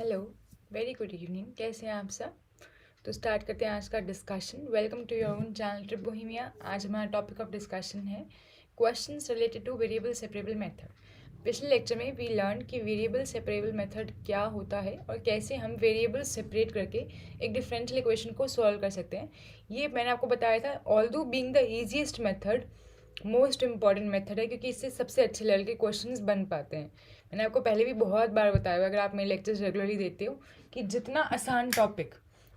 Hello, very good evening. कैसे हैं आप सब? तो स्टार्ट करते हैं आज का discussion. Welcome to your own channel Trip Bohemia. आज हमारा टॉपिक ऑफ डिस्कशन है questions related to variable separable method. पिछले लेक्चर में वी लर्न कि वेरिएबल सेपरेबल मेथड क्या होता है और कैसे हम वेरिएबल सेपरेट करके एक डिफरेंशियल इक्वेशन को सॉल्व कर सकते हैं। ये मैंने आपको बताया था, although being the easiest method, most important method है, क्योंकि इससे सबसे अच्छे लेवल के क्वेश्चंस बन पाते हैं। मैंने आपको पहले भी बहुत बार बताया हुआ, अगर आप मेरे लेक्चर्स रेगुलरली देते हो, कि जितना आसान टॉपिक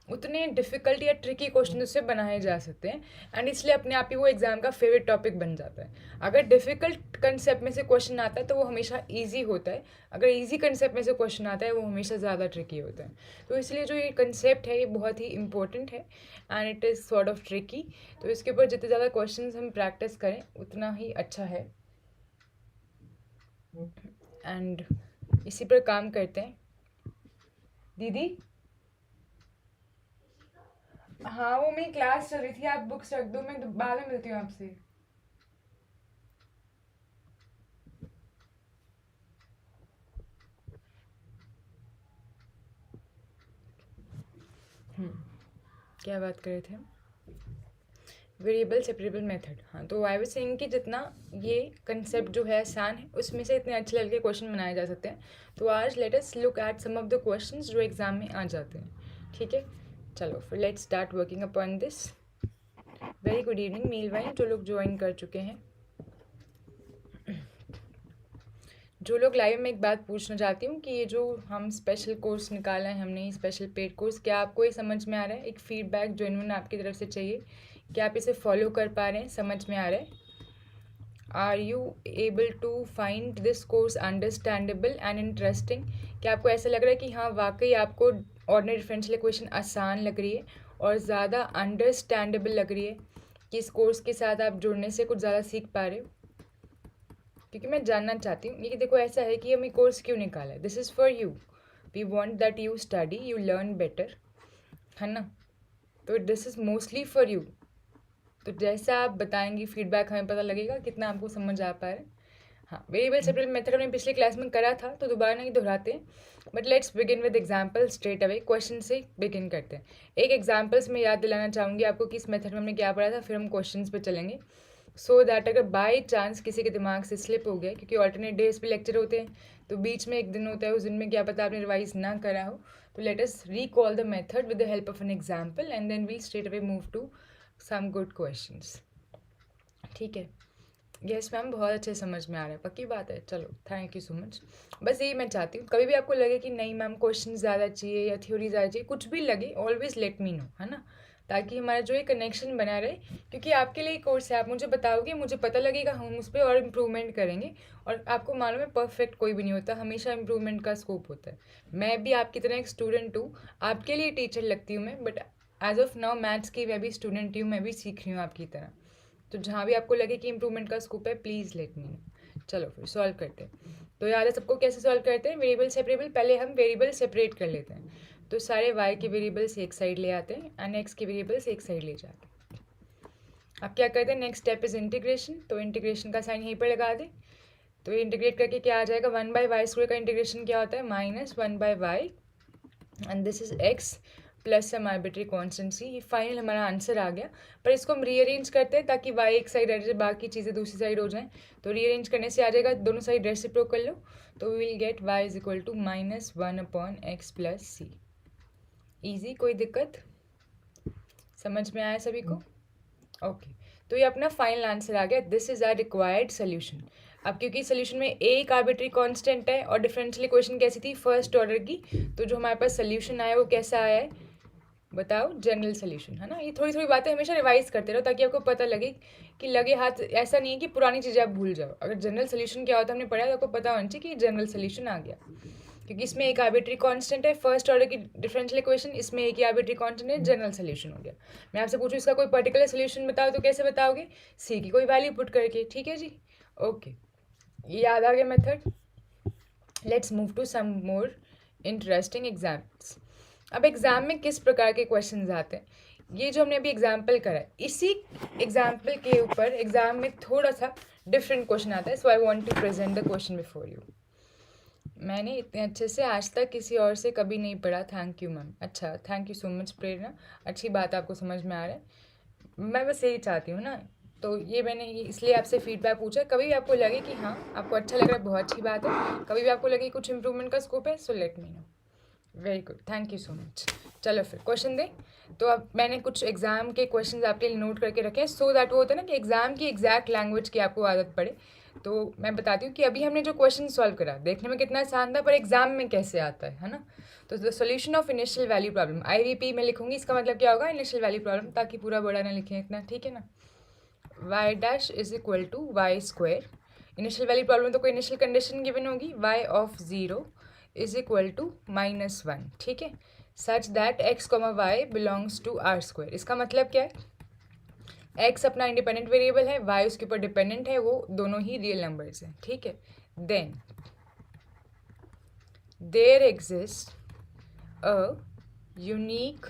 उतने डिफ़िकल्ट या ट्रिकी क्वेश्चन उससे बनाए जा सकते हैं। एंड इसलिए अपने आप ही वो एग्ज़ाम का फेवरेट टॉपिक बन जाता है। अगर डिफ़िकल्ट कंसेप्ट में से क्वेश्चन आता है तो वो हमेशा ईजी होता है, अगर ईजी कंसेप्ट में से क्वेश्चन आता है वो हमेशा ज़्यादा ट्रिकी होता है। तो इसलिए जो ये कंसेप्ट है ये बहुत ही इंपॉर्टेंट है and it is sort of tricky. तो इसके ऊपर जितने ज़्यादा क्वेश्चन हम प्रैक्टिस करें उतना ही अच्छा है। एंड इसी पर काम करते हैं। दीदी, हाँ वो मेरी क्लास चल रही थी, आप बुक्स रख दो, मैं बाद में मिलती हूँ आपसे। क्या बात कर रहे थे? Variable separable method. हाँ, तो आई वाज सेइंग कि जितना ये कंसेप्ट जो है आसान है उसमें से इतने अच्छे लेवल के क्वेश्चन बनाए जा सकते हैं। तो आज let us look at some of the questions जो एग्जाम में आ जाते हैं। ठीक है, चलो फिर let's start working upon this. Very good evening meanwhile जो लोग ज्वाइन कर चुके हैं। जो लोग लाइव में एक बात पूछना चाहती हूँ कि ये जो हम स्पेशल कोर्स निकाला है हमने, स्पेशल पेड कोर्स, क्या आपको ये समझ में आ रहा है? एक फीडबैक जेन्युइन आपकी तरफ से चाहिए कि आप इसे फॉलो कर पा रहे हैं, समझ में आ रहा है? Are you able to find this course understandable and interesting? क्या आपको ऐसा लग रहा है कि हाँ वाकई आपको ऑर्डिनरी डिफरेंशियल इक्वेशन आसान लग रही है और ज़्यादा अंडरस्टैंडेबल लग रही है, कि इस कोर्स के साथ आप जुड़ने से कुछ ज़्यादा सीख पा रहे हो? क्योंकि मैं जानना चाहती हूँ ये, देखो ऐसा है कि हमें कोर्स क्यों निकाला है। This is for you, we want that you study, you learn better, है ना? तो this is mostly for you. तो जैसा आप बताएंगी फीडबैक हमें पता लगेगा कितना आपको समझ आ पा रहा है। हाँ, वेरिएबल सेपरेट मेथड हमने पिछले क्लास में करा था तो दोबारा नहीं दोहराते हैं, but let's begin with example straight away. Question से बिगिन करते हैं। एक एग्जाम्पल्स में याद दिलाना चाहूँगी आपको कि इस मेथड में हमने क्या पढ़ा था, फिर हम क्वेश्चन पे चलेंगे। सो दैट अगर बाई चांस किसी के दिमाग से स्लिप हो गया, क्योंकि ऑल्टरनेट डेज पे लेक्चर होते हैं तो बीच में एक दिन होता है, उस दिन में क्या पता आपने रिवाइज ना करा हो, तो let us recall the method with the help of an example and then we straight away move to some good questions. ठीक है, यस मैम, बहुत अच्छे समझ में आ रहा है, पक्की बात है। चलो थैंक यू सो मच। बस यही मैं चाहती हूँ, कभी भी आपको लगे कि नहीं मैम क्वेश्चन ज़्यादा चाहिए या थ्योरी ज़्यादा चाहिए, कुछ भी लगे ऑलवेज लेट मी नो, है ना, ताकि हमारा जो ये कनेक्शन बना रहे। क्योंकि आपके लिए कोर्स है, आप मुझे बताओगे, मुझे पता लगेगा, हम उस पर और इम्प्रूवमेंट करेंगे। और आपको मालूम है परफेक्ट कोई भी नहीं होता, हमेशा इम्प्रूवमेंट का स्कोप होता है। मैं भी आपकी तरह एक स्टूडेंट हूँ, आपके लिए टीचर लगती हूँ मैं, but as of now maths की मैं भी स्टूडेंट हूँ, मैं भी सीख रही हूँ आपकी तरह। तो जहाँ भी आपको लगे कि इम्प्रूवमेंट का स्कोप है प्लीज़ लेट मी नो। चलो फिर सॉल्व करते हैं। तो याद है सबको कैसे सॉल्व करते हैं? वेरिएबल सेपरेबल, पहले हम वेरिएबल सेपरेट कर लेते हैं। तो सारे y के वेरिएबल्स एक साइड ले आते हैं एंड x के वेरिएबल्स एक साइड ले जाते हैं। अब क्या करते हैं, नेक्स्ट स्टेप इज इंटीग्रेशन। तो इंटीग्रेशन का साइन यहीं पर लगा दें। तो इंटीग्रेट करके क्या आ जाएगा, 1/y² का इंटीग्रेशन क्या होता है, -1/y and this is x plus some arbitrary constancy. ये फाइनल हमारा आंसर आ गया। पर इसको हम रीअरेंज करते हैं ताकि y एक साइड रह जाए, बाकी चीज़ें दूसरी साइड हो जाएं। तो रीअरेंज करने से आ जाएगा, दोनों साइड रेसिप्रोक कर लो, तो we will get y is equal to -1/x plus c. Easy, कोई दिक्कत? समझ में आया सभी को? ओके, तो ये अपना फाइनल आंसर आ गया। This is our required solution. अब क्योंकि सोल्यूशन में एक आर्बिट्री कांस्टेंट है और डिफरेंशियल इक्वेशन कैसी थी, फर्स्ट ऑर्डर की, तो जो हमारे पास सोल्यूशन आया वो कैसा आया है बताओ, जनरल सोल्यूशन, है ना। ये थोड़ी थोड़ी बातें हमेशा रिवाइज करते रहो ताकि आपको पता लगे कि लगे हाथ, ऐसा नहीं है कि पुरानी चीज़ें आप भूल जाओ। अगर जनरल सोल्यूशन क्या होता है हमने पढ़ा तो आपको पता होना चाहिए कि जनरल सोल्यूशन आ गया, क्योंकि इसमें एक आर्बिट्री कांस्टेंट है, फर्स्ट ऑर्डर की डिफरेंशियल इक्वेशन, इसमें एक ही आर्बिट्री कांस्टेंट है, जनरल सोल्यूशन हो गया। मैं आपसे पूछूँ इसका कोई पर्टिकुलर सोल्यूशन बताओ तो कैसे बताओगे, सी की कोई वैल्यू पुट करके। ठीक है जी, ओके, ये याद आ गया method. Let's move to some more interesting examples. अब एग्ज़ाम में किस प्रकार के क्वेश्चंस आते हैं, ये जो हमने अभी एग्जाम्पल करा है, इसी एग्जाम्पल के ऊपर एग्जाम में थोड़ा सा डिफरेंट क्वेश्चन आता है। So I want to present the question before you. मैंने इतने अच्छे से आज तक किसी और से कभी नहीं पढ़ा। Thank you ma'am. अच्छा, थैंक यू सो मच प्रेरणा। अच्छी बात आपको समझ में आ रहा है। मैं बस यही चाहती हूँ ना, तो ये मैंने इसलिए आपसे फीडबैक पूछा। कभी भी आपको लगे कि हाँ आपको अच्छा लग रहा है, बहुत अच्छी बात है। कभी भी आपको लगे कुछ इम्प्रूवमेंट का स्कोप है, so let me no. Very good, thank you so much. चलो फिर क्वेश्चन दें। तो अब मैंने कुछ एग्जाम के क्वेश्चंस आपके लिए नोट करके रखे हैं, सो दैट वो होता है ना कि एग्जाम की एग्जैक्ट लैंग्वेज की आपको आदत पड़े। तो मैं बताती हूँ कि अभी हमने जो क्वेश्चन सॉल्व करा, देखने में कितना आसान था, पर एग्जाम में कैसे आता है ना। तो the solution of initial value problem, IVP में लिखूंगी, इसका मतलब क्या होगा, इनिशियल वैल्यू प्रॉब्लम, ताकि पूरा बड़ा ना लिखें इतना, ठीक है ना। y dash is equal to y square. Initial value problem तो कोई इनिशियल कंडीशन गिवन होगी, y of 0 is equal to -1, ठीक है, such that x, y belongs to R square. इसका मतलब क्या है, x अपना इंडिपेंडेंट वेरिएबल है, y उसके ऊपर डिपेंडेंट है, वो दोनों ही रियल नंबर्स हैं, ठीक है। Then there exist a unique,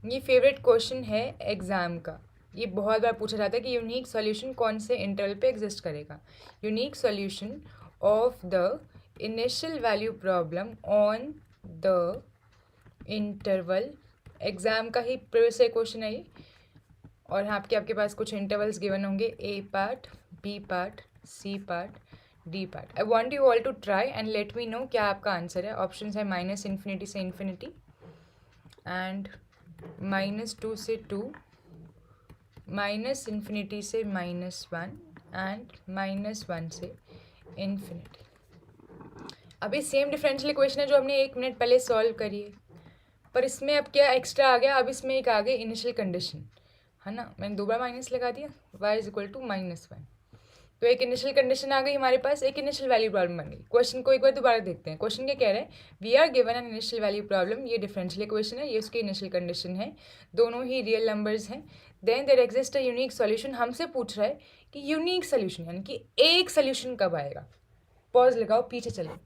ये फेवरेट क्वेश्चन है एग्जाम का, ये बहुत बार पूछा जाता है कि यूनिक सॉल्यूशन कौन से इंटरवल पे एग्जिस्ट करेगा। Unique solution of the initial value problem on the interval, exam का ही प्रीवियस क्वेश्चन है ये। और आपके पास कुछ इंटरवल्स गिवन होंगे, A part, B part, C part, D part. I want you all to try and let me know क्या आपका answer है। ऑप्शन है -∞ से इन्फिनिटी, एंड -2 से 2, -∞ से -1, एंड -1 से इन्फिनिटी। अभी सेम डिफरेंशियल इक्वेशन है जो हमने 1 मिनट पहले सॉल्व करी है, पर इसमें अब क्या एक्स्ट्रा आ गया, अब इसमें एक आ गई इनिशियल कंडीशन, है ना। मैंने 2 बार माइनस लगा दिया, y इज इक्वल टू -1, तो एक इनिशियल कंडीशन आ गई हमारे पास, एक इनिशियल वैल्यू प्रॉब्लम बन गई। क्वेश्चन को एक बार दोबारा देखते हैं। क्वेश्चन क्या कह रहे हैं, we are given an initial value problem, ये डिफरेंशियल इक्वेशन है, ये उसकी इनिशियल कंडीशन है, दोनों ही रियल नंबर्स हैं। Then there exist a unique solution, हमसे पूछ रहा है कि यूनिक सॉल्यूशन यानी कि एक सॉल्यूशन कब आएगा। पॉज लगाओ, पीछे चलो।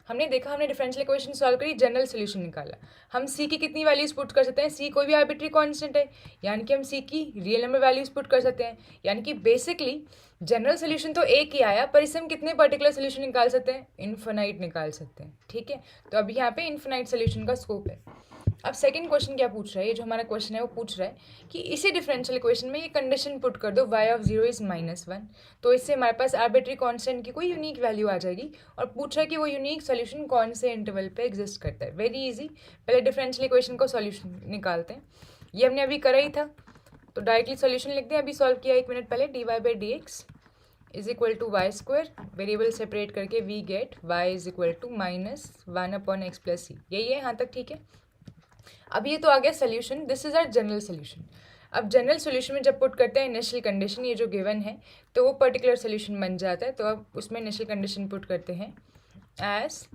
हमने देखा, हमने डिफरेंशियल इक्वेशन सॉल्व करी, जनरल सोल्यूशन निकाला। हम सी की कितनी वैल्यूज पुट कर सकते हैं, सी कोई भी आर्बिट्री कांस्टेंट है, यानी कि हम सी की रियल नंबर वैल्यूज पुट कर सकते हैं। यानी कि बेसिकली जनरल सोल्यूशन तो एक ही आया, पर इससे हम कितने पर्टिकुलर सोल्यूशन निकाल सकते हैं, इन्फिनाइट निकाल सकते हैं, ठीक है। तो अभी यहाँ पे इन्फिनाइट सोल्यूशन का स्कोप है। अब सेकंड क्वेश्चन क्या पूछ रहा है, ये जो हमारा क्वेश्चन है वो पूछ रहा है कि इसी डिफरेंशियल इक्वेशन में ये कंडीशन पुट कर दो, y ऑफ 0 इज -1, तो इससे हमारे पास आर्बिट्री कांस्टेंट की कोई यूनिक वैल्यू आ जाएगी, और पूछ रहा है कि वो यूनिक सॉल्यूशन कौन से इंटरवल पे एग्जिस्ट करता है। वेरी इजी, पहले डिफरेंशियल इक्वेशन को सॉल्यूशन निकालते हैं, ये हमने अभी करा ही था, तो डायरेक्टली सॉल्यूशन लिखते हैं, अभी सॉल्व किया 1 मिनट पहले। dy/dx is equal to y square, variable separate करके we get y is equal to -1/x plus c, यही है यहाँ तक, ठीक है। अब ये तो आ गया solution, this is our general solution. अब जनरल सोल्यूशन में जब पुट करते हैं इनिशियल कंडीशन, ये जो गिवन है, तो वो पर्टिकुलर सोल्यूशन बन जाता है। तो अब उसमें इनिशियल कंडीशन पुट करते हैं, as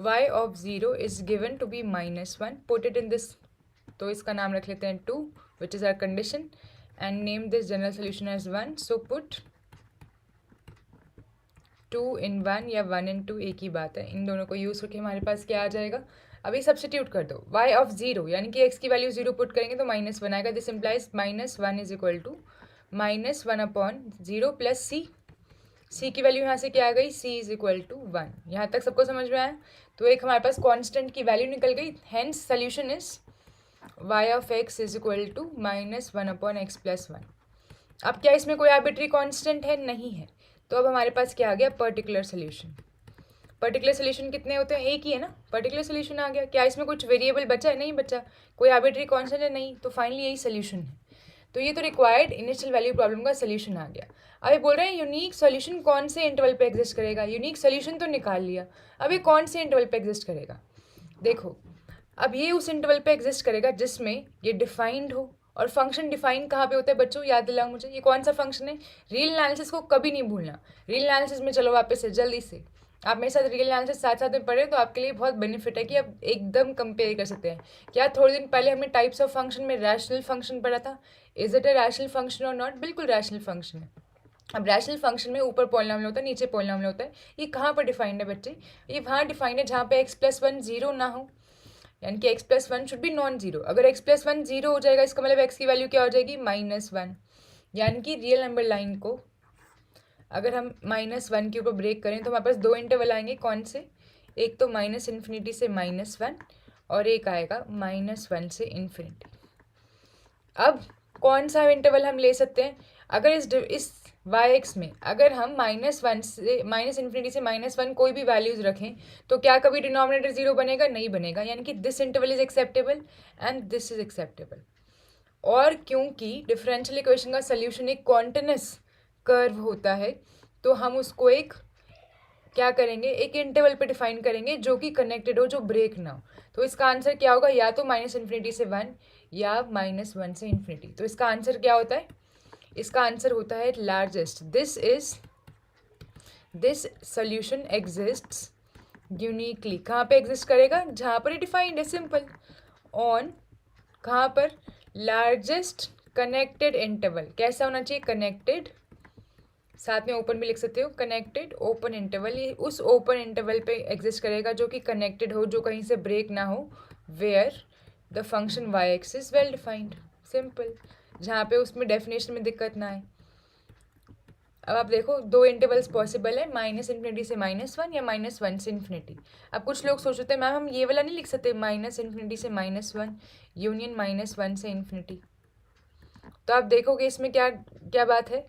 y of 0 is given to be -1, put it in this, तो इसका नाम रख लेते हैं 2, which is our condition, and name this general solution as 1। So put 2 in 1 या 1 in 2 एक ही बात है, इन दोनों को यूज़ करके हमारे पास क्या आ जाएगा, अभी सब्सटीट्यूट कर दो। y ऑफ 0 यानी कि x की वैल्यू 0 पुट करेंगे तो -1 आएगा, this implies -1 is equal to -1/0 plus c की वैल्यू यहाँ से क्या आ गई, c इज इक्वल टू 1। यहाँ तक सबको समझ में आया। तो एक हमारे पास कॉन्स्टेंट की वैल्यू निकल गई, hence solution is y of x is equal to -1/x plus 1। अब क्या इसमें कोई आर्बिट्री कॉन्स्टेंट है, नहीं है, तो अब हमारे पास क्या आ गया, पर्टिकुलर सोल्यूशन। पर्टिकुलर सोल्यूशन कितने होते हैं, एक ही है ना, पर्टिकुलर सोल्यूशन आ गया। क्या इसमें कुछ वेरिएबल बचा है, नहीं बचा, कोई आर्बिट्री कांस्टेंट है, नहीं, तो फाइनली यही सोल्यूशन है। तो ये तो रिक्वायर्ड इनिशियल वैल्यू प्रॉब्लम का सोल्यूशन आ गया। अब ये बोल रहे हैं यूनिक सोल्यूशन कौन से इंटरवल पे एग्जिस्ट करेगा। यूनिक सोल्यूशन तो निकाल लिया, अब ये कौन से इंटरवल पे एग्जिस्ट करेगा। देखो, अब ये उस इंटरवल पे एग्जिस्ट करेगा जिसमें ये डिफाइंड हो, और फंक्शन डिफाइन कहाँ पे होता है बच्चों, याद दिलाओ मुझे, ये कौन सा फंक्शन है। रियल एनालिसिस को कभी नहीं भूलना। रियल एनालिसिस में चलो वापस से जल्दी से, आप मेरे साथ रियल एनालिसिस साथ साथ में पढ़े तो आपके लिए बहुत बेनिफिट है कि आप एकदम कंपेयर कर सकते हैं। क्या थोड़े दिन पहले हमने टाइप्स ऑफ फंक्शन में रैशनल फंक्शन पढ़ा था, is it a rational function और नॉट, बिल्कुल रैशनल फंक्शन है। अब रैशनल फंक्शन में ऊपर पॉलिनॉमियल होता है, नीचे पॉलिनॉमियल होता है, ये कहाँ पर डिफाइंड है बच्चे, ये वहाँ डिफाइंड है जहाँ पे x+1 0 ना हो, यानी कि x+1 should be non zero. अगर x+1 0 हो जाएगा, इसका मतलब x की वैल्यू क्या हो जाएगी, -1, यानी कि रियल नंबर लाइन को अगर हम -1 के ऊपर ब्रेक करें तो हमारे पास 2 इंटरवल आएंगे, कौन से? एक तो -∞ से -1 और एक आएगा -1 से इन्फिनिटी। अब कौन सा इंटरवल हम ले सकते हैं? अगर इस y(x) में अगर हम -1 से -∞ से -1 कोई भी वैल्यूज रखें तो क्या कभी डिनोमिनेटर 0 बनेगा? नहीं बनेगा, यानी कि this interval is acceptable and this is acceptable. और क्योंकि डिफरेंशियल इक्वेशन का सोल्यूशन एक कॉन्टिन्यूअस कर्व होता है तो हम उसको एक क्या करेंगे, एक इंटरवल पे डिफाइन करेंगे जो कि कनेक्टेड हो, जो ब्रेक ना हो। तो इसका आंसर क्या होगा? या तो -∞ से 1 या -1 से इन्फिनिटी। तो इसका आंसर क्या होता है? इसका आंसर होता है largest. This solution exists uniquely. कहाँ पे एग्जिस्ट करेगा? जहाँ पर डिफाइंड है, सिंपल। ऑन कहाँ पर? Largest connected interval. कैसा होना चाहिए? कनेक्टेड, साथ में ओपन भी लिख सकते हो, कनेक्टेड ओपन इंटरवल। ये उस ओपन इंटरवल पे एग्जिस्ट करेगा जो कि कनेक्टेड हो, जो कहीं से ब्रेक ना हो, where the function y(x) is well defined. Simple, जहाँ पे उसमें डेफिनेशन में दिक्कत ना आए। अब आप देखो 2 इंटरवल्स पॉसिबल है, -∞ से -1 या -1 से इन्फिनिटी। अब कुछ लोग सोचते हैं मैम हम ये वाला नहीं लिख सकते, -∞ से -1 यूनियन -1 से इन्फिनिटी। तो आप देखोगे इसमें क्या क्या बात है,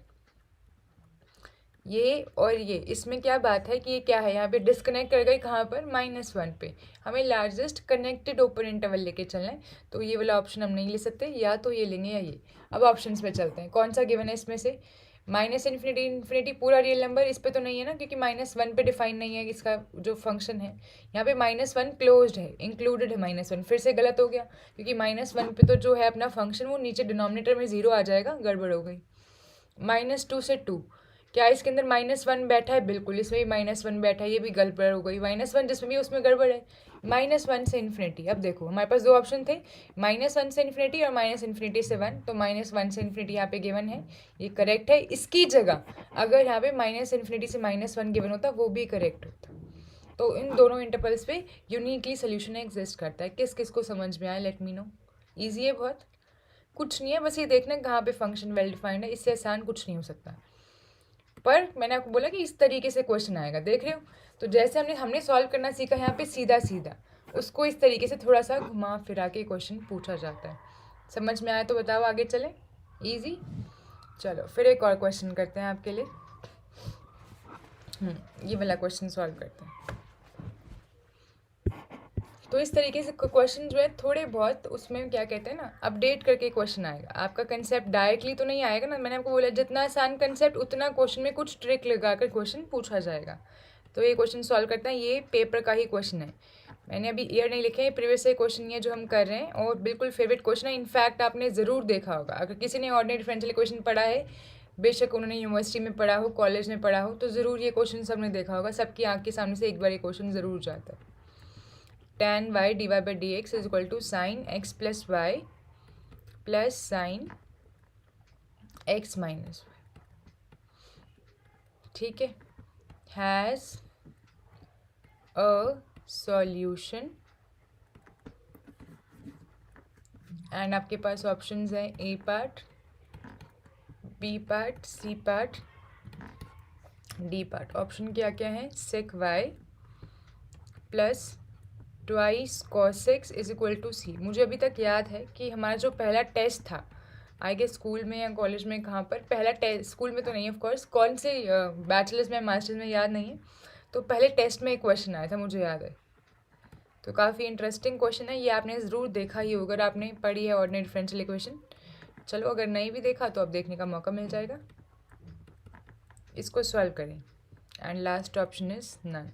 ये और ये, इसमें क्या बात है कि ये क्या है, यहाँ पे डिस्कनेक्ट कर गई कहाँ पर? -1 पे। हमें लार्जेस्ट कनेक्टेड ओपन इंटरवल लेके चलना है, तो ये वाला ऑप्शन हम नहीं ले सकते, या तो ये लेंगे या ये। अब ऑप्शंस पे चलते हैं, कौन सा गिवन है इसमें से? -∞ इन्फिनिटी पूरा रियल नंबर, इस पे तो नहीं है ना, क्योंकि -1 पे डिफाइन नहीं है इसका जो फंक्शन है। यहाँ पे -1 क्लोज्ड है, इंक्लूडेड है -1, फिर से गलत हो गया, क्योंकि -1 पे तो जो है अपना फंक्शन वो नीचे डिनोमिनेटर में 0 आ जाएगा, गड़बड़ हो गई। -2 से 2, क्या इसके अंदर -1 बैठा है? बिल्कुल, इसमें भी -1 बैठा है, ये भी गड़बड़ हो गई। -1 जिसमें भी उसमें गड़बड़ है। -1 से इन्फिनिटी, अब देखो हमारे पास 2 ऑप्शन थे, -1 से इन्फिनिटी और -∞ से 1। तो -1 से इन्फिनिटी यहाँ पे गिवन है, ये करेक्ट है। इसकी जगह अगर यहाँ पे -∞ से -1 गिवन होता, वो भी करेक्ट होता। तो इन दोनों इंटरवल्स पे यूनिकली सोल्यूशन एग्जिस्ट करता है। किस किस को समझ में आया, लेट मी नो। ईजी है बहुत, कुछ नहीं है, बस ये देखना कहाँ पे फंक्शन वेल डिफाइंड है, इससे आसान कुछ नहीं हो सकता। पर मैंने आपको बोला कि इस तरीके से क्वेश्चन आएगा, देख रहे हो? तो जैसे हमने सॉल्व करना सीखा यहाँ पे सीधा सीधा, उसको इस तरीके से थोड़ा सा घुमा फिरा के क्वेश्चन पूछा जाता है। समझ में आया तो बताओ, आगे चले। इजी। चलो फिर एक और क्वेश्चन करते हैं आपके लिए। ये वाला क्वेश्चन सॉल्व करते हैं। तो इस तरीके से क्वेश्चन जो है थोड़े बहुत उसमें क्या कहते हैं ना, अपडेट करके क्वेश्चन आएगा। आपका कंसेप्ट डायरेक्टली तो नहीं आएगा ना, मैंने आपको बोला जितना आसान कंसेप्ट उतना क्वेश्चन में कुछ ट्रिक लगाकर क्वेश्चन पूछा जाएगा। तो ये क्वेश्चन सॉल्व करते हैं, ये पेपर का ही क्वेश्चन है, मैंने अभी ईयर नहीं लिखे, प्रीवियस से क्वेश्चन ये जो हम कर रहे हैं, और बिल्कुल फेवरेट क्वेश्चन है। इनफैक्ट आपने ज़रूर देखा होगा, अगर किसी ने ऑर्डिनरी डिफरेंशियल इक्वेशन पढ़ा है, बेशक उन्होंने यूनिवर्सिटी में पढ़ा हो, कॉलेज में पढ़ा हो, तो ज़रूर ये क्वेश्चन सबने देखा होगा, सबकी आँख के सामने से एक बार ये क्वेश्चन ज़रूर जाता है। tan y dy by dx is equal to sin x plus y plus sin x minus y, ठीक है, has a solution, एंड आपके पास ऑप्शंस हैं A part, B part, C part, D part. Option क्या क्या है? sec y plus twice cos x is equal to c. मुझे अभी तक याद है कि हमारा जो पहला टेस्ट था, आई गेस स्कूल में या कॉलेज में, कहाँ पर पहला टेस्ट, स्कूल में तो नहीं ऑफ कोर्स, कौन से बैचलर्स में मास्टर्स में याद नहीं है, तो पहले टेस्ट में एक क्वेश्चन आया था, मुझे याद है। तो काफ़ी इंटरेस्टिंग क्वेश्चन है, ये आपने ज़रूर देखा ही होगा, अगर आपने पढ़ी है ऑर्डिनरी डिफरेंशियल इक्वेशन। चलो अगर नहीं भी देखा तो अब देखने का मौका मिल जाएगा। इसको सॉल्व करें, and last option is none.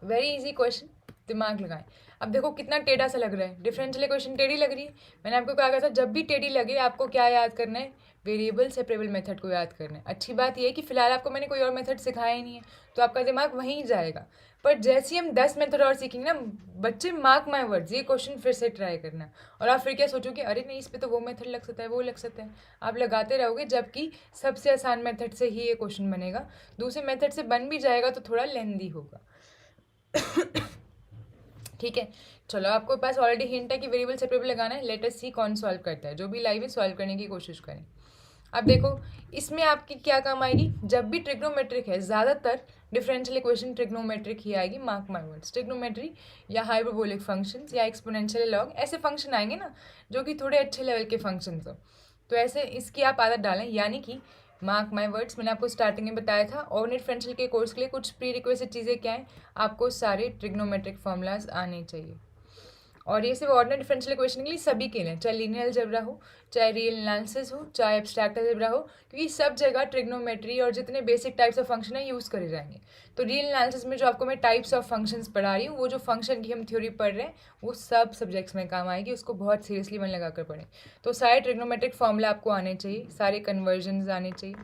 Very easy question, दिमाग लगाएं। अब देखो कितना टेढ़ा सा लग रहा है, डिफरेंशियल इक्वेशन टेढ़ी लग रही है। मैंने आपको कहा था जब भी टेढ़ी लगे आपको क्या याद करना है? वेरिएबल सेपरेबल मेथड को याद करना है। अच्छी बात यह है कि फिलहाल आपको मैंने कोई और मेथड सिखाया ही नहीं है, तो आपका दिमाग वहीं जाएगा। पर जैसे ही हम 10 मेथड और सीखेंगे ना बच्चे, मार्क माई वर्ड्स, ये क्वेश्चन फिर से ट्राई करना। और आप फिर क्या सोचोगे, अरे नहीं इस पर तो वो मेथड लग सकता है, वो लग सकता है। आप लगाते रहोगे, जबकि सबसे आसान मेथड से ही ये क्वेश्चन बनेगा। दूसरे मेथड से बन भी जाएगा तो थोड़ा लेंदी होगा। ठीक है, चलो आपको पास ऑलरेडी हिंट है कि वेरिएबल सेपरेबल लगाना है। लेट अस सी कौन सॉल्व करता है। जो भी लाइव है सॉल्व करने की कोशिश करें। अब देखो इसमें आपकी क्या काम आएगी, जब भी ट्रिग्नोमेट्रिक है, ज़्यादातर डिफरेंशियल इक्वेशन ट्रिग्नोमेट्रिक ही आएगी, मार्क माय वर्ड्स। ट्रिग्नोमेट्री या हाइपरबोलिक फंक्शंस या एक्सपोनेंशियल लॉग ऐसे फंक्शन आएंगे ना जो कि थोड़े अच्छे लेवल के फंक्शंस हो, तो ऐसे इसकी आप आदत डालें। यानी कि मार्क माय वर्ड्स, मैंने आपको स्टार्टिंग में बताया था ऑर्डिनरी डिफरेंशियल के कोर्स के लिए कुछ प्री रिक्वेस्टेड चीज़ें क्या हैं, आपको सारे ट्रिग्नोमेट्रिक फॉर्मूलाज आने चाहिए। और ये सिर्फ ऑर्डिनरी डिफरेंशियल इक्वेशन के लिए सभी के लिए, चाहे लीनियर अलजेब्रा हो, चाहे रियल एनालिसिस हो, चाहे एब्स्ट्रैक्ट अलजेब्रा हो, क्योंकि सब जगह ट्रिग्नोमेट्री और जितने बेसिक टाइप्स ऑफ फंक्शन है यूज़ करे जाएंगे। तो रियल एनालिसिस में जो आपको मैं टाइप्स ऑफ फंक्शंस पढ़ा रही हूँ, वो जो फंक्शन की हम थ्योरी पढ़ रहे हैं वो सब सब्जेक्ट्स में काम आएगी, उसको बहुत सीरियसली मन लगा कर पढ़ें। तो सारे ट्रिग्नोमेट्रिक फॉर्मूला आपको आने चाहिए, सारे कन्वर्जन आने चाहिए,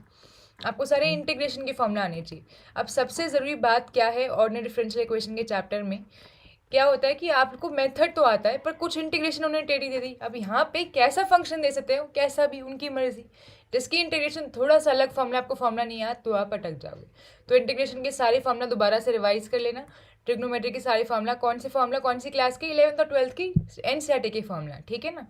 आपको सारे इंटीग्रेशन के फॉर्मूला आने चाहिए। अब सबसे ज़रूरी बात क्या है ऑर्डिनरी डिफरेंशियल इक्वेशन के चैप्टर में, क्या होता है कि आपको मेथड तो आता है पर कुछ इंटीग्रेशन उन्होंने टेढ़ी दे दी। अब यहाँ पे कैसा फंक्शन दे सकते हो, कैसा भी, उनकी मर्जी। जिसकी इंटीग्रेशन थोड़ा सा अलग फॉर्मूला, आपको फॉर्मूला नहीं आया तो आप अटक जाओगे। तो इंटीग्रेशन के सारे फॉर्मूला दोबारा से रिवाइज कर लेना। ट्रिग्नोमेट्री के सारे फॉर्मूला, कौन से फॉर्मूला कौन सी क्लास के, 11th और 12th की एनसीईआरटी के फॉर्मूला, ठीक है ना।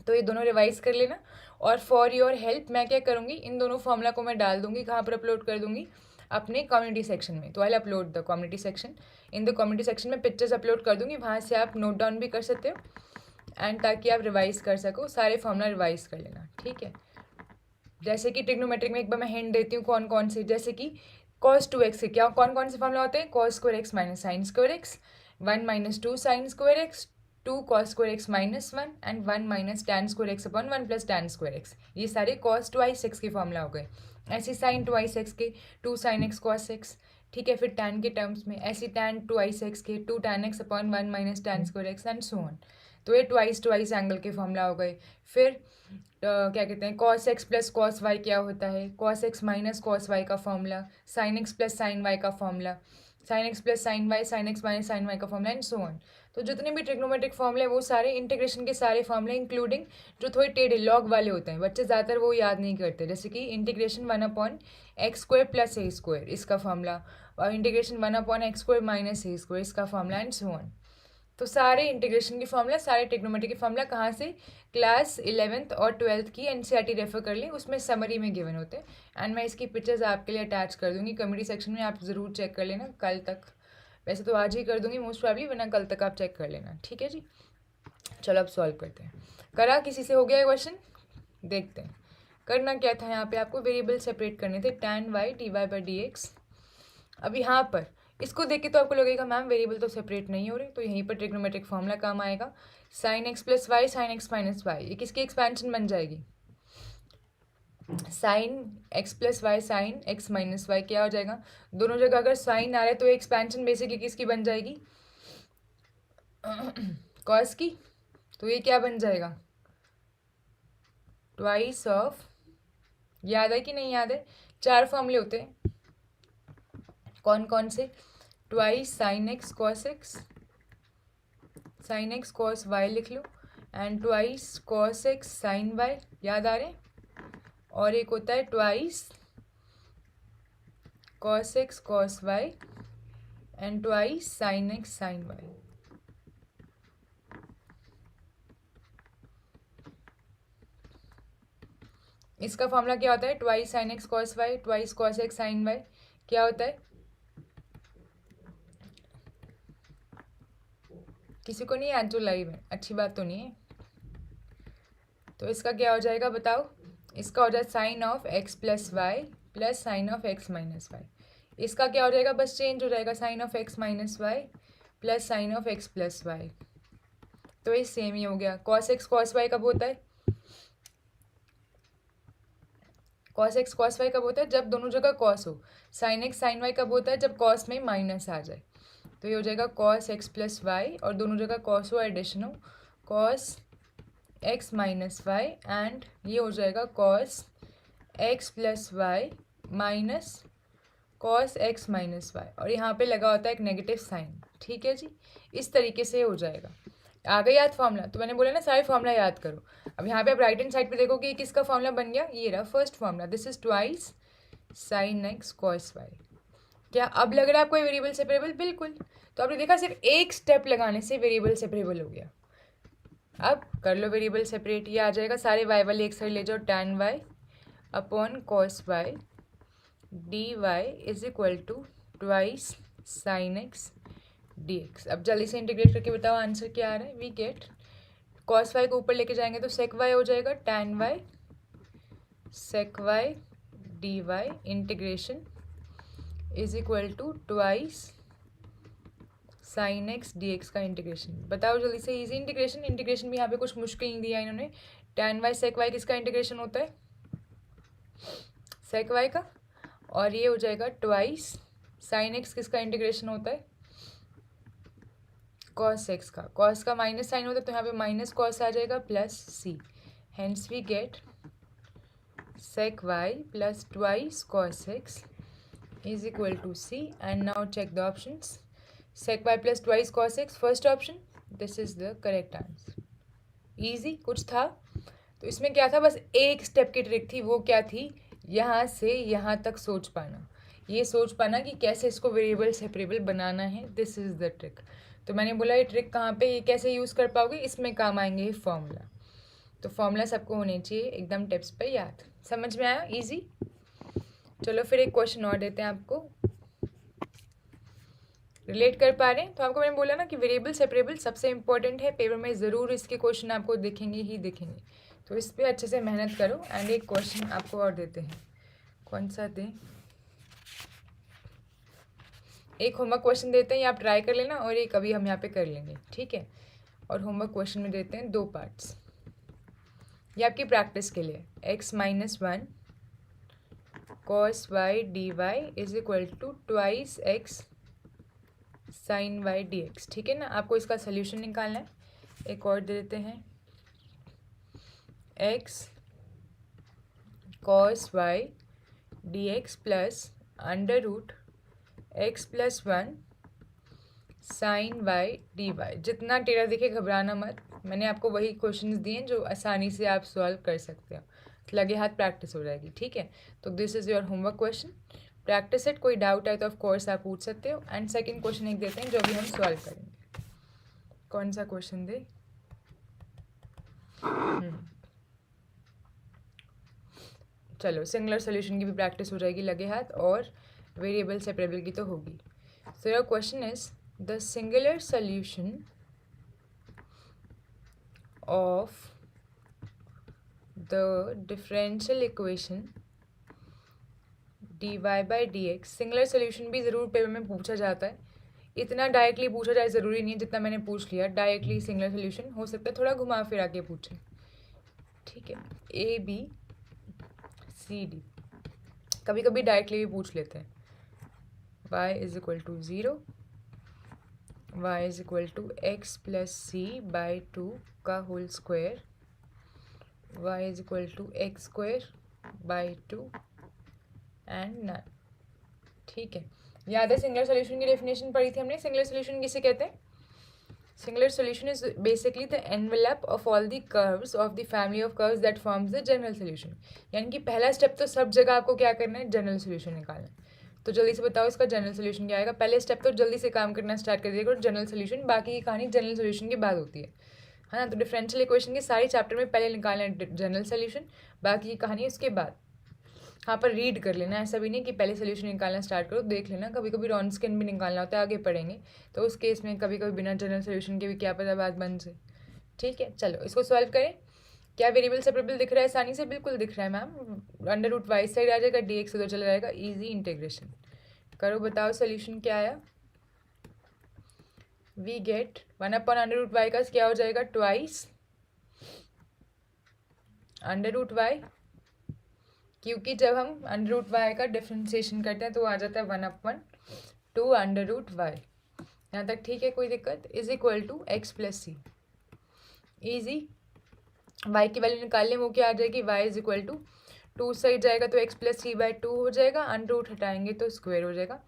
तो ये दोनों रिवाइज कर लेना। और फॉर योर हेल्प मैं क्या करूँगी, इन दोनों फॉर्मूला को मैं डाल दूँगी, कहाँ पर अपलोड कर दूँगी, अपने कम्युनिटी सेक्शन में। तो I upload the community section, in the community section में पिक्चर्स अपलोड कर दूँगी, वहाँ से आप नोट डाउन भी कर सकते हो एंड ताकि आप रिवाइज कर सको, सारे फॉर्मूला रिवाइज कर लेना, ठीक है। जैसे कि ट्रिग्नोमेट्रिक में एक बार मैं हिंट देती हूँ कौन कौन से, जैसे कि cos 2x के क्या कौन कौन से फॉर्मूला होते हैं, cos square x minus sine square x, 1 minus 2 sine square x, 2 cos square x minus 1 and 1 minus tan square x upon 1 plus tan square x। ये सारे cos ट्वाइस x के फॉर्मूला हो गए। ऐसे साइन ट्वाइस x के 2 sign x cos x, ठीक है। फिर टैन के टर्म्स में ऐसे टैन ट्वाइस x के 2 tan x upon 1 minus tan square x and so on. तो ये ट्वाइस एंगल के फॉर्मूला हो गए। फिर क्या कहते हैं, cos x plus cos y क्या होता है, cos x minus cos y का formula, sin x plus sin y का formula, sin x plus sin y, sin x minus sin y का फॉर्मूला एंड सो ऑन। तो जितने भी trigonometric फॉर्मूले वो सारे इंटीग्रेशन के सारे फॉर्मूले, इंक्लूडिंग जो थोड़े टेढ़े लॉग वाले होते हैं, बच्चे ज़्यादातर वो याद नहीं करते, जैसे कि integration 1 upon x square plus a square इसका फॉर्मूला, और integration 1 upon x square minus a square इसका फॉर्मूला एंड सो ऑन। तो सारे इंटीग्रेशन के फॉर्मूला, सारे ट्रिग्नोमेट्री के फॉर्मूला कहाँ से, क्लास 11th और 12th की एनसीईआरटी रेफर कर लें, उसमें समरी में गिवन होते हैं। एंड मैं इसकी पिक्चर्स आपके लिए अटैच कर दूंगी कम्युनिटी सेक्शन में, आप ज़रूर चेक कर लेना कल तक। वैसे तो आज ही कर दूंगी मोस्ट प्रॉब्ली, वरना कल तक आप चेक कर लेना, ठीक है जी। चलो अब सॉल्व करते हैं। करा किसी से हो गया क्वेश्चन, देखते हैं। करना क्या था, यहाँ पे आपको वेरिएबल सेपरेट करने थे, tan y dy by d x. अब यहाँ पर इसको देख के तो आपको लगेगा मैम वेरिएबल तो सेपरेट नहीं हो रहे, तो यहीं पर ट्रिग्नोमेट्रिक फॉर्मूला काम आएगा, sine x plus y sine x minus y. ये किसकी एक्सपेंशन बन जाएगी, sine x plus y sine x minus y. क्या हो जाएगा, दोनों जगह अगर साइन आ रहा है तो एक्सपेंशन बेसिकली किसकी बन जाएगी, कॉस की। तो ये क्या बन जाएगा, ट्वाइस ऑफ, याद है कि नहीं याद है, 4 फॉर्मूले होते हैं, कौन कौन से, twice sine x cos x, sine x cos y लिख लो, and twice cos x sine y, याद आ रहे। और एक होता है twice cos x cos y and twice sine x sine y. इसका फॉर्मूला क्या होता है, twice sine x cos y, twice cos x sine y. क्या होता है, किसी को नहीं आज जो लाइव है, अच्छी बात तो नहीं है। तो इसका क्या हो जाएगा बताओ, इसका हो जाएगा sine of x plus y plus sine of x minus y. इसका क्या हो जाएगा, बस चेंज हो जाएगा, sine of x minus y plus sine of x plus y. तो ये सेम ही हो गया। कॉस एक्स कॉस वाई कब होता है, कॉस एक्स कॉस वाई कब होता है, जब दोनों जगह कॉस हो। साइन एक्स साइन वाई कब होता है, जब कॉस में माइनस आ जाए। तो ये हो जाएगा कॉस एक्स प्लस वाई, और दोनों जगह कॉस हो, एडिशन हो, cos x minus y, and ये हो जाएगा cos x plus y minus cos x minus y, और यहाँ पे लगा होता है एक नेगेटिव साइन, ठीक है जी। इस तरीके से हो जाएगा। आ गया याद फॉर्मूला, तो मैंने बोला ना सारे फॉर्मूला याद करो। अब यहाँ पे आप राइट हैंड साइड पे देखो कि किसका फॉर्मूला बन गया, ये रहा first formula, this is twice sine x cos y. क्या अब लग रहा है आपको वेरिएबल सेपरेबल, बिल्कुल। तो आपने देखा सिर्फ एक स्टेप लगाने से वेरिएबल सेपरेबल हो गया। अब कर लो वेरिएबल सेपरेट, ये आ जाएगा, सारे वाई वाले एक साइड ले जाओ, tan y upon cos y d y is equal to twice sine x d x. अब जल्दी से इंटीग्रेट करके बताओ आंसर क्या आ रहा है। वी गेट कॉस वाई को ऊपर लेके जाएंगे तो सेक वाई हो जाएगा, tan y sec y d y integration is equal to twice sine x d x का इंटीग्रेशन। बताओ जल्दी से, इजी इंटीग्रेशन। इंटीग्रेशन भी यहाँ पे कुछ मुश्किल नहीं दिया इन्होंने। टैन वाई सेक वाई किसका इंटीग्रेशन होता है, सेक वाई का, और ये हो जाएगा ट्वाइस साइन एक्स किसका इंटीग्रेशन होता है, कॉस एक्स का। कॉस का माइनस साइन होता है तो यहाँ पे माइनस कॉस आ जाएगा plus c, hence we get sec y plus twice cos x is equal to c. And now check the options. sec y plus twice cos x, first option, this is the correct answer. Easy कुछ था तो इसमें क्या था, बस एक step की trick थी। वो क्या थी, यहाँ से यहाँ तक सोच पाना, ये सोच पाना कि कैसे इसको वेरिएबल सेपरेबल बनाना है। This is the trick. तो मैंने बोला ये ट्रिक कहाँ पे, ये कैसे यूज़ कर पाओगे, इसमें काम आएंगे ये फॉर्मूला। तो फॉर्मूला सबको होने चाहिए एकदम टिप्स पे याद। समझ में आया, ईजी। चलो फिर एक क्वेश्चन और देते हैं आपको, रिलेट कर पा रहे हैं तो आपको मैंने बोला ना कि वेरिएबल सेपरेबल सबसे इंपॉर्टेंट है। पेपर में ज़रूर इसके क्वेश्चन आपको दिखेंगे ही दिखेंगे, तो इस पर अच्छे से मेहनत करो। एंड एक क्वेश्चन आपको और देते हैं, कौन सा दें, एक होमवर्क क्वेश्चन देते हैं, ये आप ट्राई कर लेना, और एक अभी हम यहाँ पे कर लेंगे, ठीक है। और होमवर्क क्वेश्चन में देते हैं 2 पार्ट्स, ये आपकी प्रैक्टिस के लिए। x minus 1 cos y d y is equal to twice x sine y d x, ठीक है ना। आपको इसका सोल्यूशन निकालना है। एक और दे देते हैं, x cos y d x plus under root x plus 1 sine y d y. जितना टेढ़ा दिखे घबराना मत, मैंने आपको वही क्वेश्चंस दिए जो आसानी से आप सॉल्व कर सकते हो, लगे हाथ प्रैक्टिस हो जाएगी, ठीक है। तो this is your homework question, practice it. कोई डाउट आए तो ऑफ कोर्स आप पूछ सकते हो। एंड सेकंड क्वेश्चन एक देते हैं जो भी हम सॉल्व करेंगे। कौन सा क्वेश्चन दे, चलो सिंगुलर सोल्यूशन की भी प्रैक्टिस हो जाएगी लगे हाथ, और वेरिएबल सेपरेबल की तो होगी। So your question is the singular solution of the differential equation d y by d x. Singular solution भी ज़रूर पेपर में पूछा जाता है, इतना डायरेक्टली पूछा जाए ज़रूरी नहीं है जितना मैंने पूछ लिया। डायरेक्टली सिंगुलर सोल्यूशन हो सकता है थोड़ा घुमा फिरा के पूछे, ठीक है। ए बी सी डी कभी कभी डायरेक्टली भी पूछ लेते हैं। y is equal to 0, y is equal to x plus c by 2 का whole square, y is equal to x square by 2 and none, ठीक है। याद है सिंगुलर सॉल्यूशन की डेफिनेशन पढ़ी थी हमने। सिंगुलर सॉल्यूशन किसे कहते हैं, singular solution is basically the envelope of all the curves of the family of curves that forms the general solution. यानी कि पहला स्टेप तो सब जगह आपको क्या करना है, जनरल सॉल्यूशन निकालना है। तो जल्दी से बताओ इसका जनरल सॉल्यूशन क्या आएगा। पहले स्टेप तो जल्दी से काम करना स्टार्ट कर दिएगा, जनरल सॉल्यूशन, बाकी की कहानी जनरल सॉल्यूशन के बाद होती है ना। तो डिफरेंशियल इक्वेशन के सारे चैप्टर में पहले निकालना है जनरल सॉल्यूशन, बाकी की कहानी उसके बाद। यहाँ पर रीड कर लेना, ऐसा भी नहीं कि पहले सोल्यूशन निकालना स्टार्ट करो, देख लेना। कभी कभी रॉन स्किन भी निकालना होता है, आगे पढ़ेंगे, तो उस केस में कभी कभी बिना जनरल सोल्यूशन के भी क्या पता बात बन से, ठीक है। चलो इसको सॉल्व करें। क्या वेरिएबल सेपरेबल दिख रहा है आसानी से, बिल्कुल दिख रहा है ma'am. Under root y side आ जाएगा, डी एक्स उधर चला जाएगा, ईजी इंटीग्रेशन करो। बताओ सोल्यूशन क्या आया। We get 1 upon under root y का क्या हो जाएगा, ट्वाइस अंडर रूट वाई, क्योंकि जब हम अंडर रूट वाई का डिफ्रेंसिएशन करते हैं तो आ जाता है 1 अपॉन 2 अंडर रूट वाई। यहाँ तक ठीक है, कोई दिक्कत। Is equal to x plus c, easy. Y की वैल्यू निकाल लें, वो क्या आ जाएगी, y is equal to 2 side जाएगा तो एक्स प्लस सी बाई 2 हो जाएगा, अंडर रूट हटाएंगे तो स्क्वायर हो जाएगा।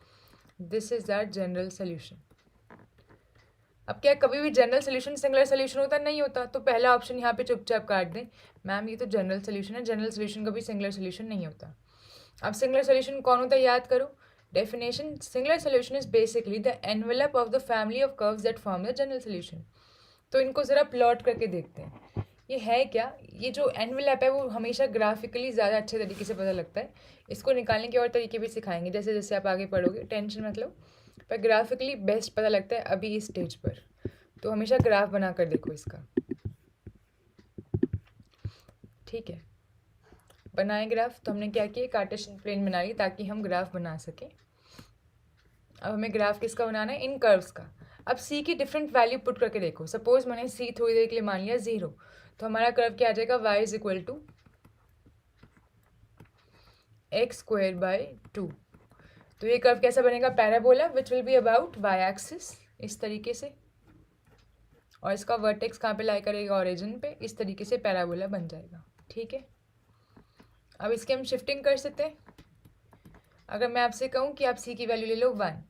This is that general solution. अब क्या कभी भी जनरल सोल्यूशन सिंगुलर सोल्यूशन होता नहीं होता, तो पहला ऑप्शन यहाँ पे चुपचाप काट दें, मैम ये तो जनरल सोल्यूशन है, जनरल सोल्यूशन कभी सिंगुलर सोल्यूशन नहीं होता। अब सिंगुलर सोल्यूशन कौन होता है याद करो, definition. Singular solution is basically the envelope of the family of curves that form the general solution. तो इनको ज़रा प्लॉट करके देखते हैं। ये है क्या, ये जो एनवेलप है वो हमेशा ग्राफिकली ज़्यादा अच्छे तरीके से पता लगता है। इसको निकालने के और तरीके भी सिखाएंगे जैसे जैसे आप आगे पढ़ोगे, टेंशन मतलब, पर ग्राफिकली बेस्ट पता लगता है अभी इस स्टेज पर। तो हमेशा ग्राफ बना कर देखो इसका, ठीक है। बनाए ग्राफ, तो हमने क्या किया, कार्टेशियन प्लेन बना ली ताकि हम ग्राफ बना सकें। अब हमें ग्राफ किसका बनाना है, इन कर्व्स का। अब सी की डिफरेंट वैल्यू पुट करके देखो। सपोज मैंने सी थोड़ी देर के लिए मान लिया 0, तो हमारा कर्व क्या आ जाएगा, y is equal to x square by 2। तो ये कर्व कैसा बनेगा, parabola which will be about y axis, इस तरीके से, और इसका वर्टेक्स कहाँ पे लाई करेगा, ओरिजिन पे, इस तरीके से पैराबोला बन जाएगा, ठीक है। अब इसकी हम शिफ्टिंग कर सकते हैं। अगर मैं आपसे कहूँ कि आप सी की वैल्यू ले लो 1,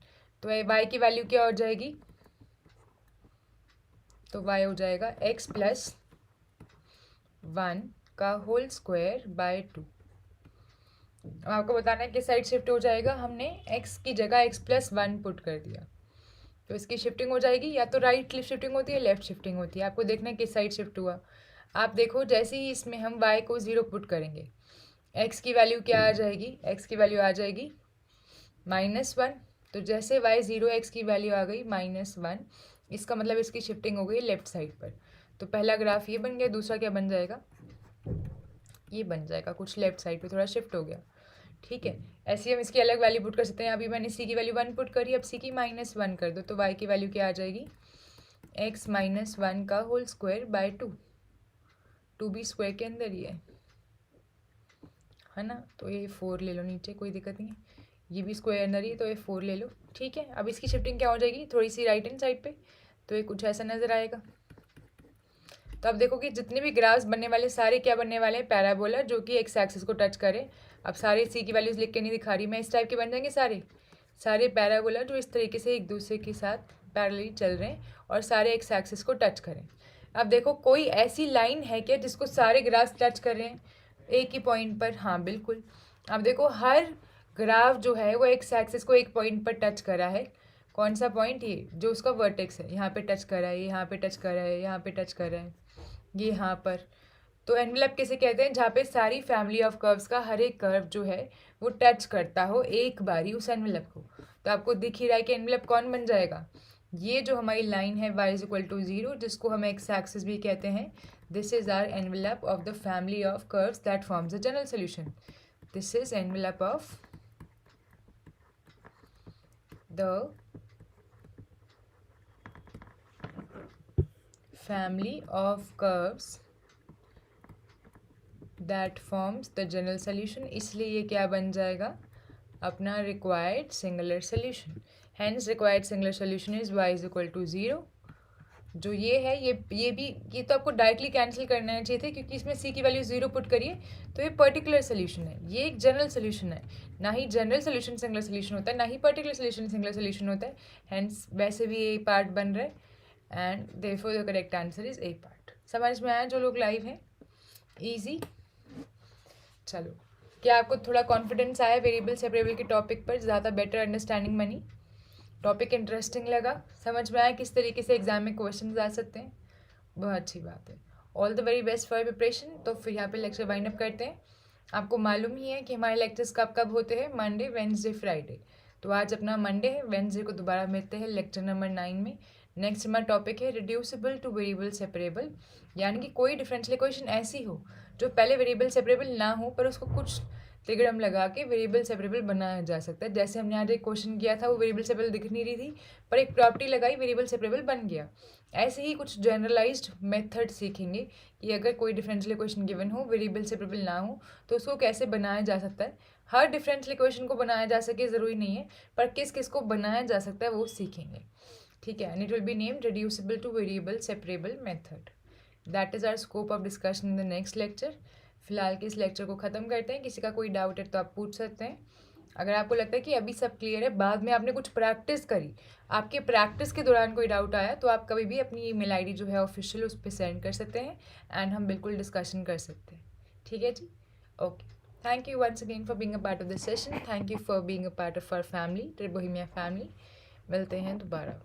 तो y की वैल्यू क्या हो जाएगी, तो y हो जाएगा x प्लस 1 का होल स्क्वायर बाय 2। आपको बताना है कि साइड शिफ्ट हो जाएगा, हमने x की जगह x प्लस 1 पुट कर दिया, तो इसकी शिफ्टिंग हो जाएगी, या तो राइट शिफ्टिंग होती है, लेफ्ट शिफ्टिंग होती है। आपको देखना है किस साइड शिफ्ट हुआ। आप देखो जैसे ही इसमें हम y को 0 पुट करेंगे, x की वैल्यू क्या आ जाएगी, x की वैल्यू आ जाएगी -1। तो जैसे y 0, x की वैल्यू आ गई -1, इसका मतलब इसकी शिफ्टिंग हो गई लेफ्ट साइड पर। तो पहला ग्राफ ये बन गया, दूसरा क्या बन जाएगा, ये बन जाएगा, कुछ लेफ्ट साइड पे थोड़ा शिफ्ट हो गया, ठीक है। ऐसे ही हम इसकी अलग वैल्यू पुट कर सकते हैं। अभी मैंने सी की वैल्यू 1 पुट करी, अब सी की -1 कर दो, तो y की वैल्यू क्या आ जाएगी, x -1 का होल स्क्वायर बाय 2। 2 भी स्क्वायर के अंदर ही है ना, तो ये 4 ले लो नीचे, कोई दिक्कत नहीं है, ये भी स्क्वायर अंदर ही, तो ये 4 ले लो, ठीक है। अब इसकी शिफ्टिंग क्या हो जाएगी, थोड़ी सी राइट हैंड साइड पे, तो ये कुछ ऐसा नज़र आएगा। तो अब देखो कि जितने भी ग्राफ्स बनने वाले सारे क्या बनने वाले हैं, पैराबोला, जो कि एक्स एक्सिस को टच करे। अब सारे सी की वैल्यूज लिख के नहीं दिखा रही मैं, इस टाइप के बन जाएंगे सारे सारे पैराबोला जो इस तरीके से एक दूसरे के साथ पैरेलली चल रहे हैं और सारे एक्स एक्सिस को टच करें। अब देखो कोई ऐसी लाइन है क्या जिसको सारे ग्राफ्स टच कर रहे हैं एक ही पॉइंट पर, हाँ बिल्कुल। अब देखो हर ग्राफ जो है वो एक्स एक्सिस को एक पॉइंट पर टच करा है। कौन सा पॉइंट, ये जो उसका वर्टेक्स है, यहाँ पे टच कर रहा है, यहाँ पे टच कर रहा है, यहाँ पे टच कर रहा है, ये यहाँ पर। तो एनवेलप किसे कहते हैं, जहाँ पे सारी फैमिली ऑफ कर्व्स का हर एक कर्व जो है वो टच करता हो एक बारी उस एनवेलप को। तो आपको दिख ही रहा है कि एनवेलप कौन बन जाएगा, ये जो हमारी लाइन है y इज इक्वल टू 0, जिसको हम एक्स एक्सिस भी कहते हैं। This is our envelope of the family of curves that forms the general solution. This is envelope of the family of curves that forms the general solution। इसलिए ये क्या बन जाएगा, अपना required singular solution। hence required singular solution is y is equal to 0। जो ये है ये भी, ये तो आपको डायरेक्टली कैंसिल करना चाहिए थे क्योंकि इसमें c की वैल्यू 0 पुट करिए, तो ये पर्टिकुलर सोल्यूशन है, ये एक जनरल सोल्यूशन है। ना ही जनरल सोल्यूशन सिंगुलर सोल्यूशन होता है, ना ही पर्टिकुलर सोल्यूशन सिंगुलर सोल्यूशन होता है। हैंस वैसे भी ये पार्ट बन रहा है and therefore the correct answer is a part. समझ में आया जो लोग लाइव हैं, इजी। चलो, क्या आपको थोड़ा कॉन्फिडेंस आया वेरिएबल सेपरेबल के टॉपिक पर, ज़्यादा बेटर अंडरस्टैंडिंग बनी, टॉपिक इंटरेस्टिंग लगा, समझ में आया किस तरीके से एग्जाम में क्वेश्चन आ सकते हैं, बहुत अच्छी बात है। All the very best for preparation. तो फिर यहाँ पे लेक्चर वाइंड अप करते हैं। आपको मालूम ही है कि हमारे लेक्चर्स कब कब होते हैं, मंडे वेंसडे फ्राइडे। तो आज अपना मंडे है, वेंसडे को दोबारा मिलते हैं लेक्चर नंबर 9 में। नेक्स्ट हमारा टॉपिक है रिड्यूसिबल टू वेरिएबल सेपरेबल, यानी कि कोई डिफरेंशियल इक्वेशन ऐसी हो जो पहले वेरिएबल सेपरेबल ना हो पर उसको कुछ तिगड़म लगा के वेरिएबल सेपरेबल बनाया जा सकता है। जैसे हमने आज एक क्वेश्चन किया था, वो वेरिएबल सेपरेबल दिख नहीं रही थी पर एक प्रॉपर्टी लगाई, वेरिएबल सेपरेबल बन गया। ऐसे ही कुछ जनरलाइज्ड मेथड सीखेंगे कि अगर कोई डिफरेंशियल इक्वेशन गिवन हो, वेरिएबल सेपरेबल ना हो, तो उसको कैसे बनाया जा सकता है। हर डिफरेंशियल इक्वेशन को बनाया जा सके ज़रूरी नहीं है, पर किस किस को बनाया जा सकता है वो सीखेंगे, ठीक है। And it will be named reducible to variable separable method. That is our scope of discussion in the next lecture. फिलहाल के इस लेक्चर को ख़त्म करते हैं। किसी का कोई डाउट है तो आप पूछ सकते हैं। अगर आपको लगता है कि अभी सब क्लियर है, बाद में आपने कुछ प्रैक्टिस करी, आपके प्रैक्टिस के दौरान कोई डाउट आया, तो आप कभी भी अपनी ईमेल आईडी जो है ऑफिशियल उस पर सेंड कर सकते हैं एंड हम बिल्कुल डिस्कशन कर सकते हैं, ठीक है जी। Okay, thank you once again for being a part of this session. Thank you for being a part of our family, trip Bohemia family. मिलते हैं दोबारा।